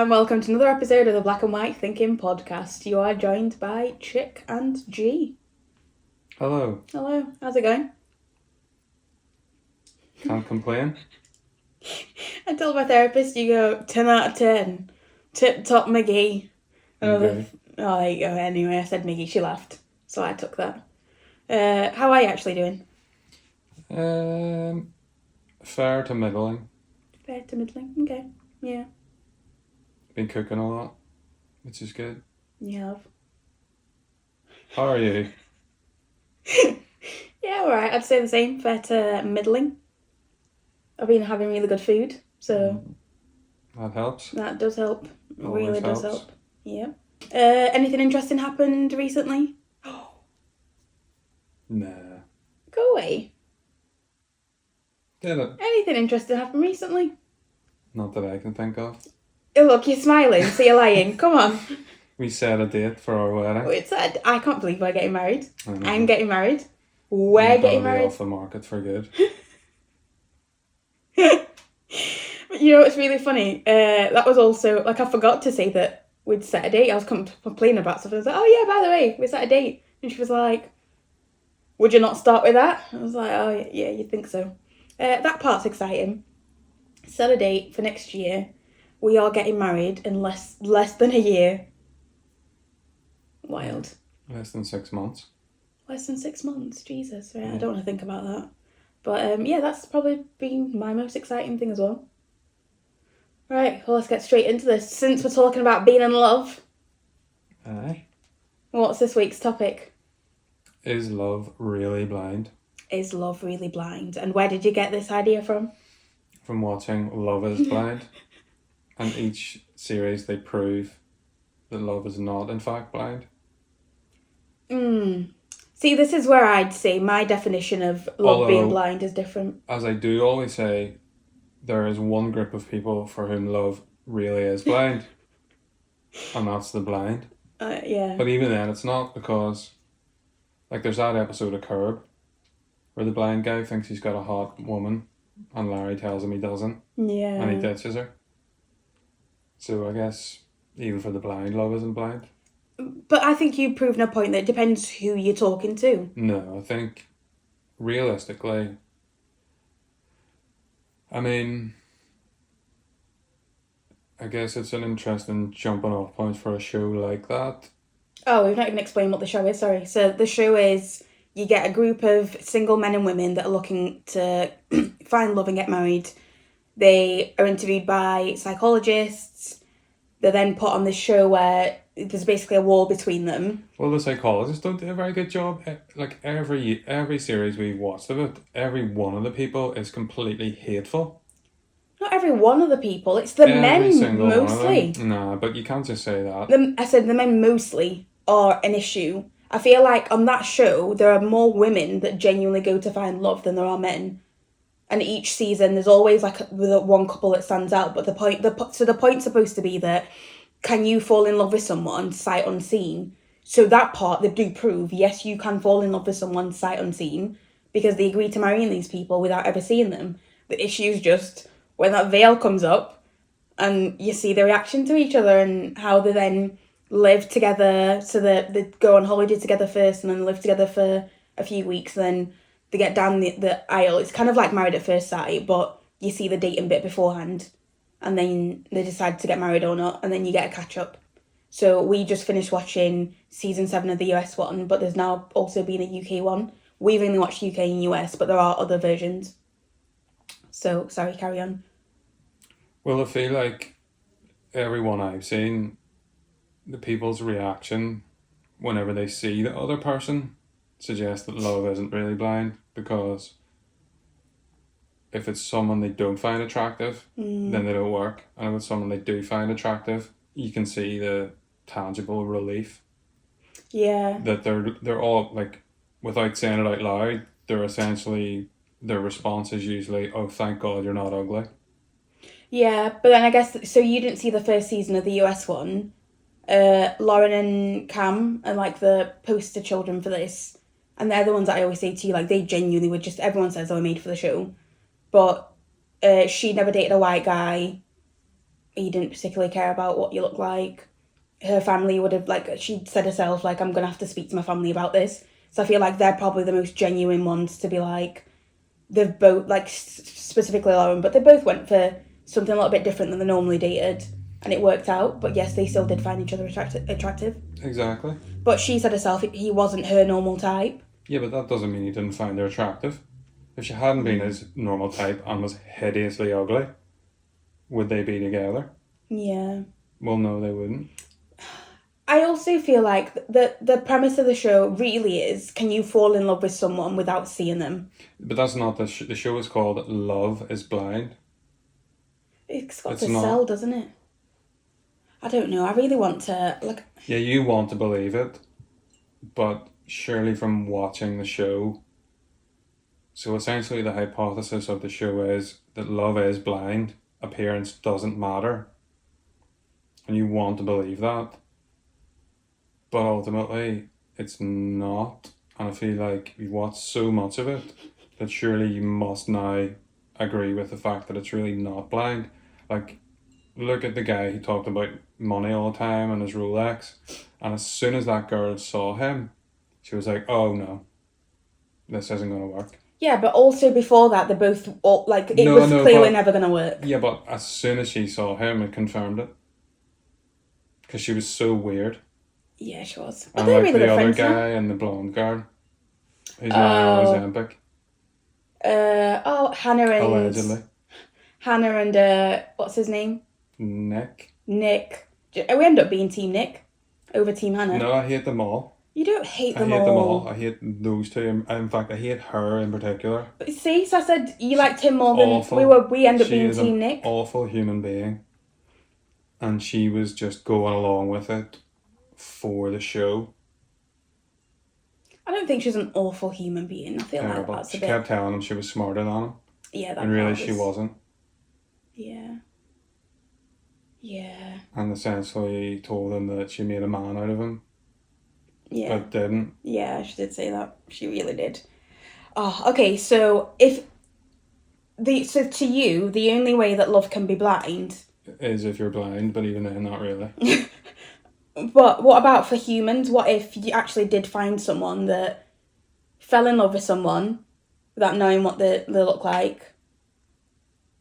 and welcome to another episode of the Black and White Thinking Podcast. You are joined by Chick and G. Hello. Hello, how's it going? Can't complain. I told my therapist, you go 10 out of 10. Tip top McGee. Okay. Oh, there you go. Anyway, I said McGee, she laughed. So I took that. How are you actually doing? Fair to middling. Fair to middling, okay. Yeah. Been cooking a lot, which is good. You have. How are you? Yeah, alright. I'd say the same. Fair to middling. I've been having really good food, so... That helps. That does help. Always Really does helps. help. Yeah. Anything interesting happened recently? Nah. Go away. Did it? Anything interesting happened recently? Not that I can think of. Oh, look, you're smiling, so you're lying. Come on. We set a date for our wedding. It's I can't believe we're getting married. I know. I'm getting married. We're You're getting gonna be married. off the market for good. You know what's really funny? That was also, I forgot to say that we'd set a date. I was complaining about stuff. I was like, oh yeah, by the way, we set a date. And she was like, would you not start with that? I was like, oh yeah, you'd think so. That part's exciting. Set a date for next year. We are getting married in less than a year. Wild. Less than 6 months. Less than 6 months. Jesus, right? I don't want to think about that. But yeah, that's probably been my most exciting thing as well. Right, well, let's get straight into this. Since we're talking about being in love, Aye. what's this week's topic? Is love really blind? Is love really blind? And where did you get this idea from? From watching Love is Blind. And each series they prove that love is not in fact blind. See, this is where I'd say my definition of love being blind is different. As I do always say, there is one group of people for whom love really is blind. And that's the blind. Yeah. But even then, it's not, because there's that episode of Curb where the blind guy thinks he's got a hot woman and Larry tells him he doesn't. Yeah. And he ditches her. So I guess even for the blind, love isn't blind. But I think you've proven a point that it depends who you're talking to. No, I think realistically, I mean, I guess it's an interesting jumping off point for a show like that. Oh, we've not even explained what the show is, sorry. So the show is, you get a group of single men and women that are looking to find love and get married. They are interviewed by psychologists. They're then put on this show where there's basically a wall between them. Well, the psychologists don't do a very good job. Every series we've watched of it, every one of the people is completely hateful. Not every one of the people, it's the men mostly. Nah, but you can't just say that. I said the men mostly are an issue. I feel like on that show, there are more women that genuinely go to find love than there are men. And each season, there's always the one couple that stands out. But the point's supposed to be that, can you fall in love with someone sight unseen? So that part, they do prove, yes, you can fall in love with someone sight unseen, because they agree to marrying these people without ever seeing them. The issue's just when that veil comes up and you see the reaction to each other and how they then live together. So that they go on holiday together first and then live together for a few weeks, then they get down the aisle. It's kind of like Married at First Sight, but you see the dating bit beforehand and then they decide to get married or not, and then you get a catch up. So we just finished watching season 7 of the US one, but there's now also been a UK one. We've only watched UK and US, but there are other versions. So, sorry, carry on. Well, I feel like everyone I've seen, the people's reaction whenever they see the other person suggests that love isn't really blind, because if it's someone they don't find attractive, then they don't work. And if it's someone they do find attractive, you can see the tangible relief. Yeah. That they're all, without saying it out loud, they're essentially, their response is usually, oh, thank God you're not ugly. Yeah, but then I guess, so you didn't see the first season of the US one. Lauren and Cam are the poster children for this. And they're the ones that I always say to you, they genuinely would just, everyone says they were made for the show. But she never dated a white guy. he didn't particularly care about what you look like. Her family would have, like, she said herself, like, I'm going to have to speak to my family about this. So I feel like they're probably the most genuine ones to be like, they've both, like, specifically Lauren, but they both went for something a little bit different than they normally dated. And it worked out, but yes, they still did find each other attractive. Exactly. But she said herself he wasn't her normal type. Yeah, but that doesn't mean you didn't find her attractive. If she hadn't been his normal type and was hideously ugly, would they be together? Yeah. Well, no, they wouldn't. I also feel like the premise of the show really is, can you fall in love with someone without seeing them? But that's not the show is called Love is Blind. It's got to sell, doesn't it? I don't know. I really want to, like... Yeah, you want to believe it, but surely from watching the show... So essentially the hypothesis of the show is that love is blind, appearance doesn't matter. And you want to believe that. But ultimately, it's not. And I feel like you've watched so much of it that surely you must now agree with the fact that it's really not blind. Like, look at the guy who talked about money all the time and his Rolex. And as soon as that girl saw him, she was like, oh no, this isn't going to work. Yeah, but also before that, they both, like, it was clearly never going to work. Yeah, but as soon as she saw him, it confirmed it. Because she was so weird. Yeah, she was. But and they're like really the other guy and the blonde girl, who's now on Ozempic. Hannah and... Allegedly. Hannah and, what's his name? Nick. We end up being Team Nick over Team Hannah. No, I hate them all. You don't hate them all. I hate them all. I hate those two. In fact, I hate her in particular. See, so I said you liked him more than... We end up being Team Nick. She is an awful human being. And she was just going along with it for the show. I don't think she's an awful human being. I feel like that's a bit... She kept telling him she was smarter than him. Yeah, that and really she wasn't. Yeah. Yeah. And essentially told him that she made a man out of him. Yeah. But didn't. Yeah, she did say that. She really did. Oh, okay, so so to you, the only way that love can be blind... is if you're blind, but even then, not really. But what about for humans? What if you actually did find someone that fell in love with someone without knowing what they look like,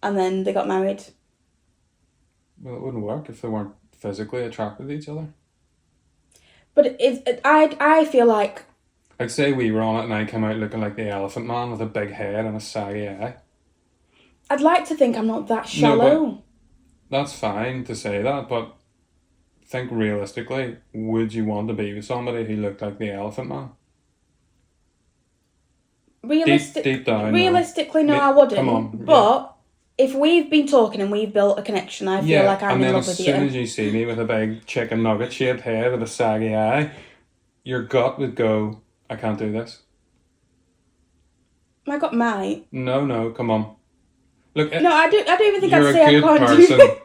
and then they got married? Well, it wouldn't work if they weren't physically attracted to each other. But I feel like... Like, say we were on it and I came out looking like the Elephant Man with a big head and a saggy eye. I'd like to think I'm not that shallow. No, that's fine to say that, but think realistically, would you want to be with somebody who looked like the Elephant Man? Deep down, realistically, no, I wouldn't. Come on. But if we've been talking and we've built a connection, I feel like I'm in love with you. And then as soon as you see me with a big chicken nugget shaped head with a saggy eye, your gut would go, I can't do this. My gut might. No, come on. Look, no, I don't even think I'd say I can't person. do it.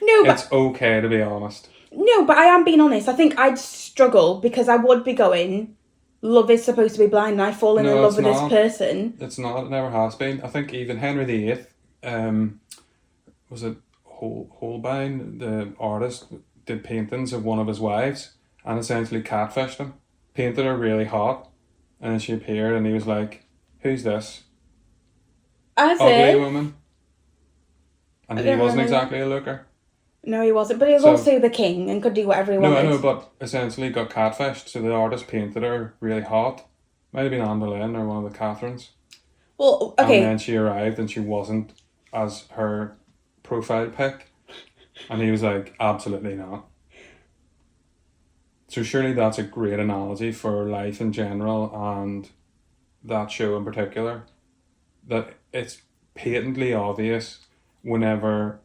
No, but... It's okay to be honest. No, but I am being honest. I think I'd struggle because I would be going, love is supposed to be blind and I've fallen in love with this person. It's not. It never has been. I think even Henry VIII, was it Holbein, the artist, did paintings of one of his wives and essentially catfished him. Painted her really hot and then she appeared and he was like, who's this? Ugly woman. And he wasn't exactly a looker. No, he wasn't. But he was also the king and could do whatever he wanted. No, I know, but essentially got catfished. So the artist painted her really hot. Might have been Anne Boleyn or one of the Catherines. Well, okay. And then she arrived and she wasn't as her profile pic. And he was like, absolutely not. So surely that's a great analogy for life in general and that show in particular. That it's patently obvious whenever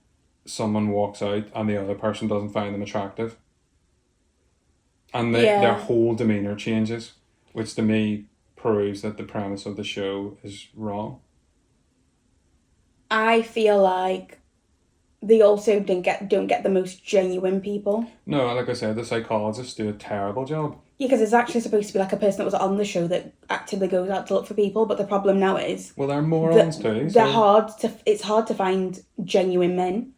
someone walks out and the other person doesn't find them attractive. And their whole demeanour changes, which to me proves that the premise of the show is wrong. I feel like they also don't get the most genuine people. No, like I said, the psychologists do a terrible job. Yeah, because it's actually supposed to be like a person that was on the show that actively goes out to look for people, but the problem now is... Well, they're morons too. It's hard to find genuine men.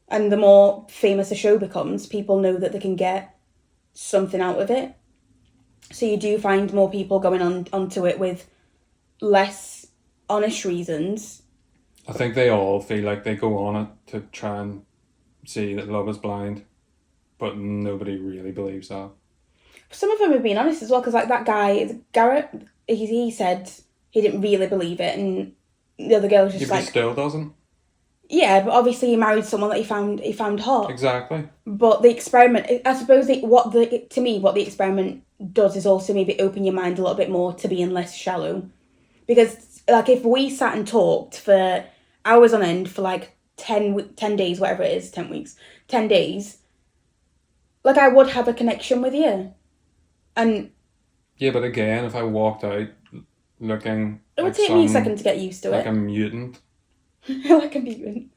And the more famous a show becomes, people know that they can get something out of it. So you do find more people going onto it with less honest reasons. I think they all feel like they go on it to try and see that love is blind, but nobody really believes that. Some of them have been honest as well, because like that guy, Garrett, he said he didn't really believe it, and the other girl was just He still doesn't. Yeah, but obviously he married someone that he found hot. Exactly. But the experiment, I suppose, what the experiment does is also maybe open your mind a little bit more to being less shallow, because like if we sat and talked for hours on end for like 10 days, whatever it is, 10 weeks, 10 days, like I would have a connection with you. And yeah, but again, if I walked out looking it would take me a second to get used to like it. a mutant. Like a mutant.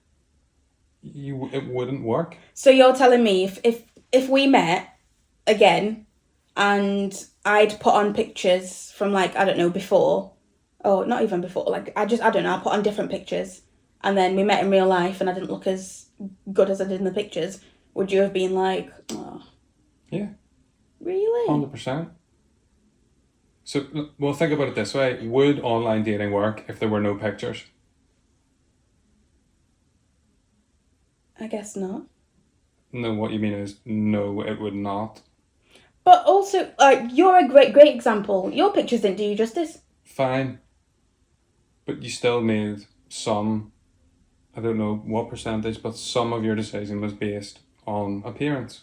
It wouldn't work. So you're telling me if we met again and I'd put on pictures from like, I don't know, before, oh, not even before, like I don't know, I put on different pictures and then we met in real life and I didn't look as good as I did in the pictures, would you have been like, oh. Yeah. Really? 100%. So, well, think about it this way. Would online dating work if there were no pictures? I guess not. No, what you mean is no, it would not. But also, you're a great example. Your pictures didn't do you justice. Fine. But you still made some, I don't know what percentage, but some of your decision was based on appearance.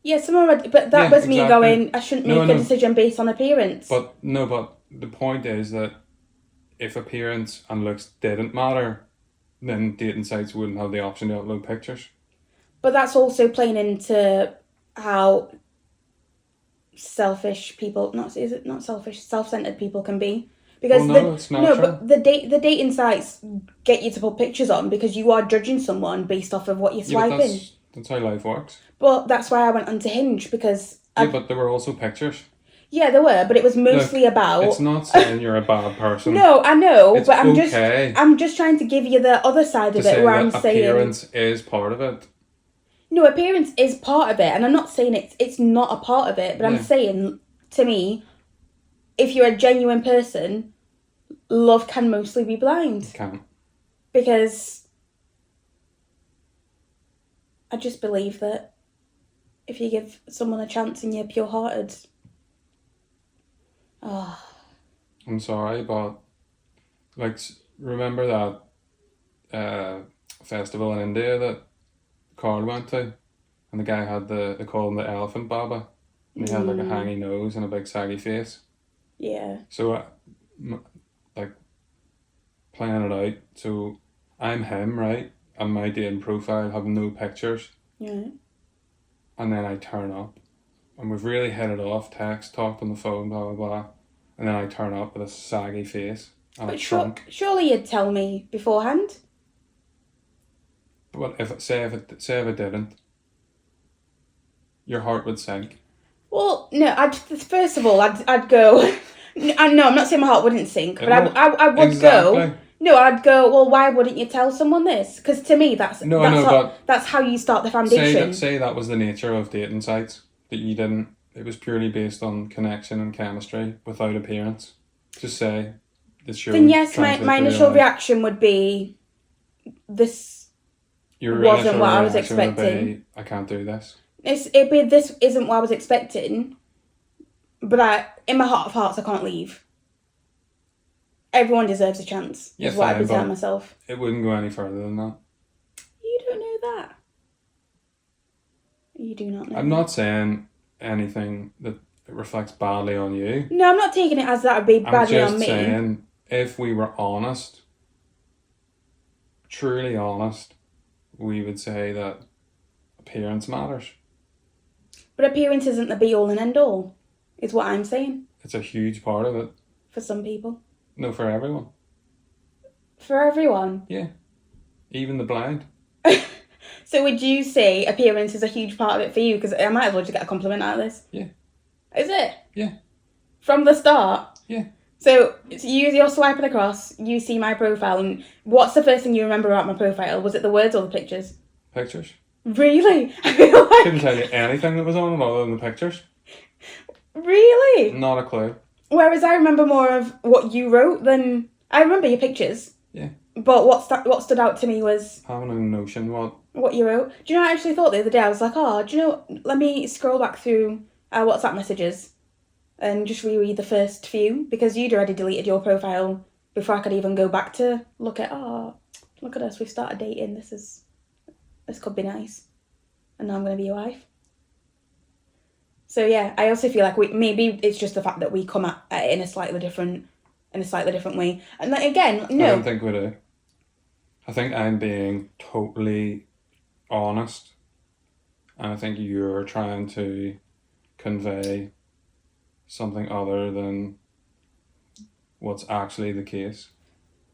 Yeah, but that was me going, I shouldn't make a decision based on appearance. But the point is that if appearance and looks didn't matter, then dating sites wouldn't have the option to upload pictures. But that's also playing into how selfish people, self-centered people can be. Because it's natural. but the dating sites get you to put pictures on because you are judging someone based off of what you're swiping. Yeah, that's how life works. But that's why I went onto Hinge, because but there were also pictures. Yeah, there were, but it was mostly about. It's not saying you're a bad person. No, I know, it's but okay. I'm just trying to give you the other side of it, where I'm saying appearance is part of it. No, appearance is part of it, and I'm not saying it's not a part of it, but I'm saying, to me, if you're a genuine person, love can mostly be blind. It can. Because I just believe that if you give someone a chance and you're pure-hearted. Oh. I'm sorry, but like, remember that festival in India that Carl went to, and the guy had they called him the elephant baba, and he had like a hangy nose and a big saggy face. Yeah. So, like, playing it out. So, I'm him, right? And my dating profile have no pictures. Yeah. And then I turn up, and we've really hit it off. Text, talked on the phone, blah blah blah. And then I turn up with a saggy face and a trunk. Surely you'd tell me beforehand. But if it didn't, your heart would sink. Well, no. First of all, I'd go. No, I'm not saying my heart wouldn't sink, but I would go. No, I'd go. Well, why wouldn't you tell someone this? Because to me, that's how you start the foundation. Say that was the nature of dating sites, that you didn't. It was purely based on connection and chemistry without appearance. Just say this show. Then yes, my initial reaction would be this. Wasn't what I was expecting. I can't do this. It'd be this isn't what I was expecting, but in my heart of hearts, I can't leave. Everyone deserves a chance. Is what I'd be telling myself. It wouldn't go any further than that. You don't know that. You do not know. I'm not saying anything that reflects badly on you. No, I'm not taking it as that would be badly on me. I'm just saying, if we were honest, truly honest, we would say that appearance matters. But appearance isn't the be-all and end-all, is what I'm saying. It's a huge part of it. For some people. No, for everyone. For everyone? Yeah. Even the blind. So would you say appearance is a huge part of it for you? Because I might as well just get a compliment out of this. Yeah. Is it? Yeah. From the start? Yeah. So you're swiping across, you see my profile, and what's the first thing you remember about my profile? Was it the words or the pictures? Pictures. Really? I feel like... Couldn't tell you anything that was on it other than the pictures. Really? Not a clue. Whereas I remember more of what you wrote than... I remember your pictures. Yeah. But what stood out to me was... Having a notion what you wrote. Do you know what I actually thought the other day? I was like, oh, do you know... Let me scroll back through our WhatsApp messages and just reread the first few, because you'd already deleted your profile before I could even go back to look at, oh, look at us, we've started dating, this could be nice. And now I'm going to be your wife. So yeah, I also feel like maybe it's just the fact that we come at it in a slightly different way. And like, again, no. I don't think we do. I think I'm being totally honest, and I think you're trying to convey something other than what's actually the case.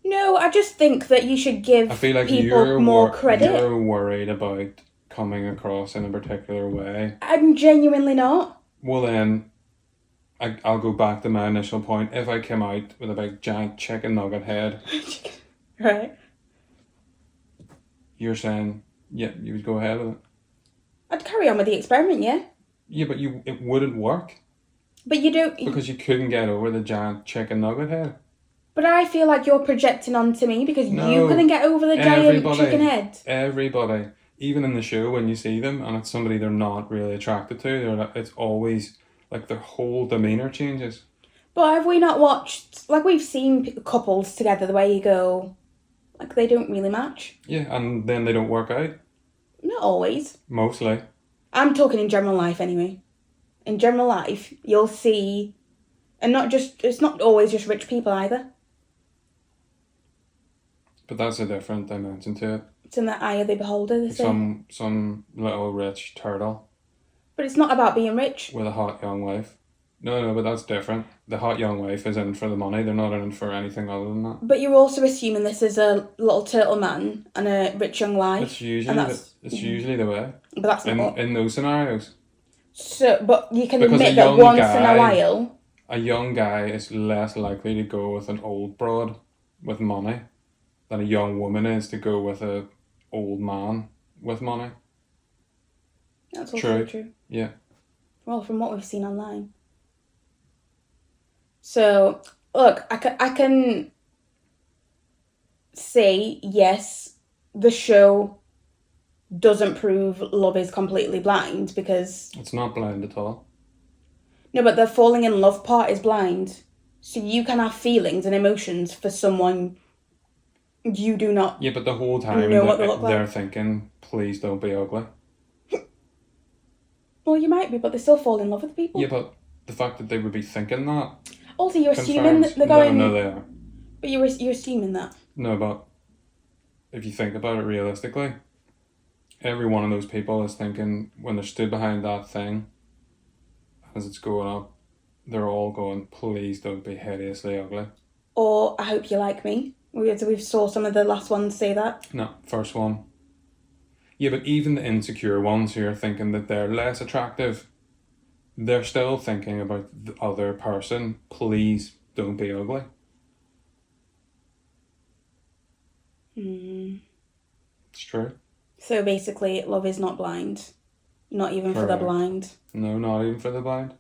No, I just think that you should give I feel like people more credit. You're worried about coming across in a particular way. I'm genuinely not. Well then, I'll go back to my initial point. If I came out with a big giant chicken nugget head, right, you're saying, yeah, you would go ahead with it. I'd carry on with the experiment, yeah. Yeah, but it wouldn't work. But you don't... Because you couldn't get over the giant chicken nugget head. But I feel like you're projecting onto me because you couldn't get over the giant chicken head. Everybody. Even in the show, when you see them and it's somebody they're not really attracted to, it's always like their whole demeanour changes. But have we not watched... Like, we've seen couples together the way you go... Like, they don't really match. Yeah, and then they don't work out. Not always. Mostly. I'm talking in general life anyway. In general life, you'll see... And not just... It's not always just rich people either. But that's a different dimension to it. It's in the eye of the beholder, they say. Some little rich turtle. But it's not about being rich. With a hot young wife. No, but that's different. The hot young wife is in for the money. They're not in for anything other than that. But you're also assuming this is a little turtle man and a rich young wife. It's usually the way. But that's not in those scenarios. So, but you can admit that once in a while... A young guy is less likely to go with an old broad with money than a young woman is to go with a old man with money. That's also true. Yeah. Well, from what we've seen online. So, look, I can say, yes, the show doesn't prove love is completely blind because... It's not blind at all. No, but the falling in love part is blind. So you can have feelings and emotions for someone you do not... Yeah, but the whole time they're thinking, please don't be ugly. Well, you might be, but they still fall in love with people. Yeah, but the fact that they would be thinking that... Also, you're assuming that they're going... No, they are. But you're assuming that. No, but if you think about it realistically, every one of those people is thinking, when they're stood behind that thing, as it's going up, they're all going, please don't be hideously ugly. Or, I hope you like me. We've saw some of the last ones say that. No, first one. Yeah, but even the insecure ones who are thinking that they're less attractive, they're still thinking about the other person, please don't be ugly. It's true. So basically, love is not blind. Not even Correct. for the blind. No, not even for the blind.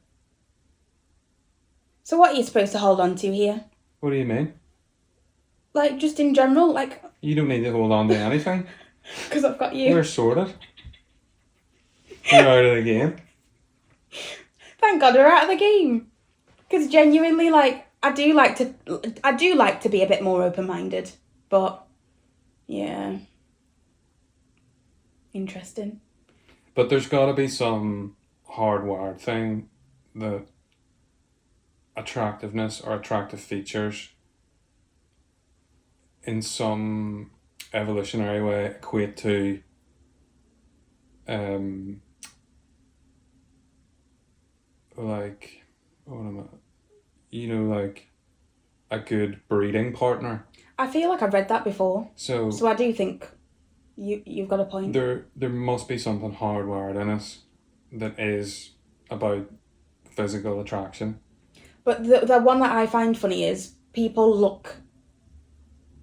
So what are you supposed to hold on to here? What do you mean? Like, just in general, like... You don't need to hold on to anything. Because I've got you. We're sorted. We're out of the game. Thank God we're out of the game. Because genuinely, like, I do like to be a bit more open-minded. But, yeah. Interesting. But there's got to be some hardwired thing that attractiveness or attractive features in some evolutionary way equate to like, like a good breeding partner. I feel like I've read that before. So I do think you've got a point. There must be something hardwired in us that is about physical attraction. But the one that I find funny is people look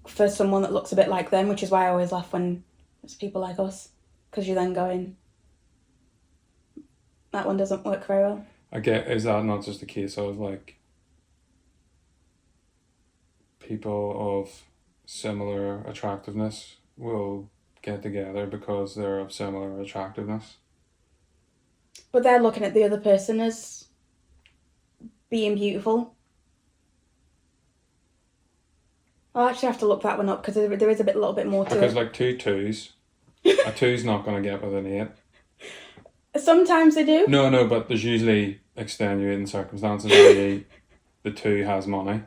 for someone that looks a bit like them, which is why I always laugh when it's people like us. because you're then going, that one doesn't work very well. Is that not just a case of like people of similar attractiveness will get together because they're of similar attractiveness? But they're looking at the other person as being beautiful. I'll actually have to look that one up because there is a little bit more to Because it. like two twos, a two's not going to get with an 8. Sometimes they do. No, but there's usually extenuating circumstances, i.e. the 2 has money.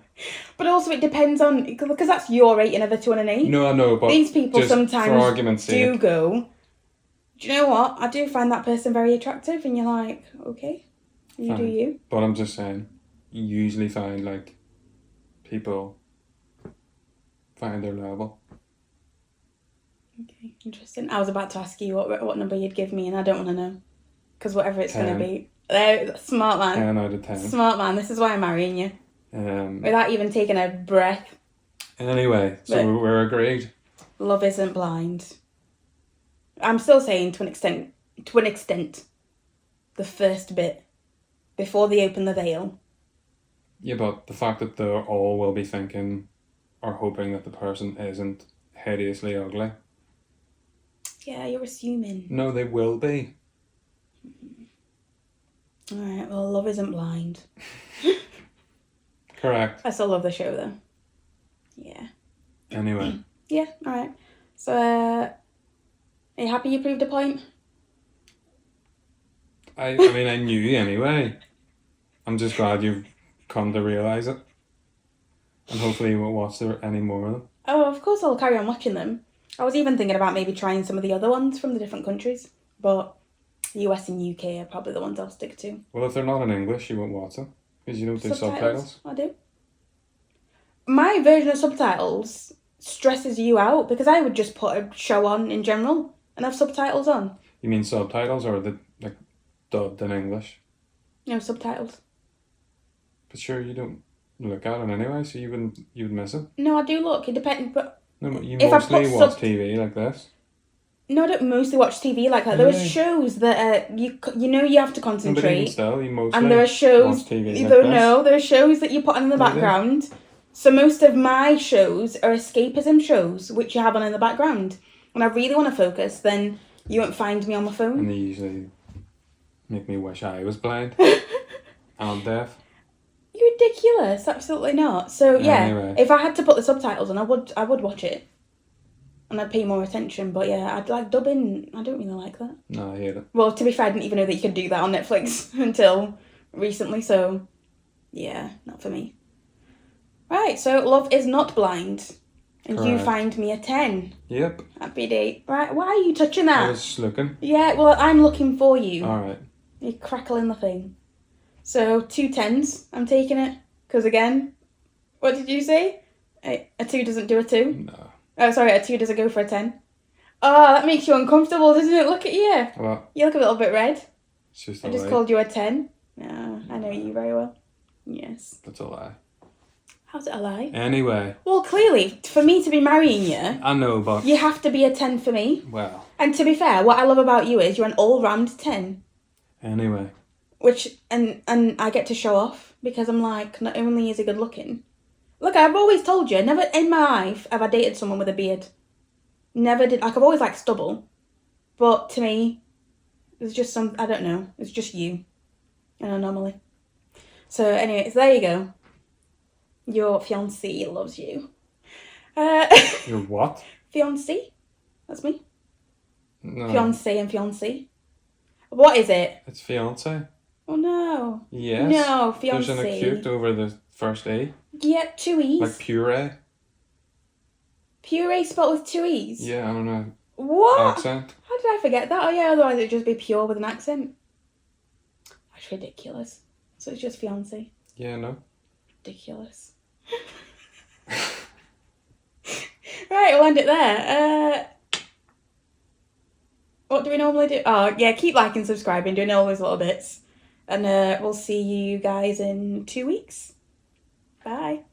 But also it depends on, because that's your rating of a 2 and an 8. No, I know, but these people just sometimes for argument's do sake, go, do you know what? I do find that person very attractive, and you're like, okay, you do Fine. you. But I'm just saying, you usually find like people find their level. Okay, interesting. I was about to ask you what number you'd give me, and I don't want to know. Because whatever it's going to be. Smart man. 10 out of 10. Smart man. This is why I'm marrying you. Without even taking a breath. Anyway, so But we're agreed. love isn't blind. I'm still saying to an extent, the first bit, before they open the veil. Yeah, but the fact that they all will be thinking or hoping that the person isn't hideously ugly. Yeah, you're assuming. No, they will be. Alright, well, love isn't blind. Correct. I still love the show, though. Yeah. Anyway. Yeah, alright. So, are you happy you proved a point? I mean, I knew anyway. I'm just glad you've come to realise it. And hopefully you won't watch any more of them. Oh, of course I'll carry on watching them. I was even thinking about maybe trying some of the other ones from the different countries. But US and UK are probably the ones I'll stick to. Well, if they're not in English, you won't watch them. Because you don't do subtitles. I do. My version of subtitles stresses you out because I would just put a show on in general and have subtitles on. You mean subtitles or the like dubbed in English? No, subtitles. But sure, you don't look at it anyway, so you would miss it. No, I do look. It depends, but No, but you if I mostly put watch TV like this. no, I don't mostly watch TV like that. There are shows that you know you have to No, but even concentrate, still, you mostly and there are shows. watch TV like Though this. no, there are shows that you put on in the background. So most of my shows are escapism shows, which you have on in the background. When I really want to focus, then you won't find me on my phone. And they usually make me wish I was blind and deaf. You're ridiculous. Absolutely not. So yeah, Anyway. if I had to put the subtitles on, I would watch it, and I'd pay more attention. But yeah, I'd like dubbing. I don't really like that. No, I hate it. Well, to be fair, I didn't even know that you could do that on Netflix until recently. So yeah, not for me. Right. So love is not blind, and you Correct. find me a 10. Yep. Happy day. Right. Why are you touching that? I was just looking. Yeah. Well, I'm looking for you. Alright. You're crackling the thing. So 2 10s. I'm taking it. Because again, what did you say? A 2 doesn't do a 2? No. Oh, sorry, a 2 doesn't go for a 10. Oh, that makes you uncomfortable, doesn't it? Look at you. Well, You look a little bit red. it's just I a just lie. called you a 10. No, I know you very well. Yes. That's a lie. How's it a lie? Anyway. Well, clearly, for me to be marrying you, I know, but... you have to be a 10 for me. Well. And to be fair, what I love about you is you're an all-round 10. Anyway. Which, and I get to show off because I'm like, not only is he good looking. Look, I've always told you, never in my life have I dated someone with a beard. Never did. Like, I've always liked stubble. But to me, it's just I don't know, it's just you. An anomaly. So anyway, so there you go. Your fiancé loves you. Your what? Fiancé? That's me. No. Fiancé and fiancé. What is it? It's fiance. Oh no. Yes. No, There's an fiancé. acute over the first E. Yeah, 2 E's. Like puree. Puree spelled with 2 E's? Yeah, I don't know. What? Accent. How did I forget that? Oh yeah, otherwise it'd just be pure with an accent. That's ridiculous. So it's just fiancé. Yeah, no. Ridiculous. Right, we'll end it there. What do we normally do? Oh, yeah, keep liking, subscribing, doing all those little bits. And we'll see you guys in 2 weeks. Bye.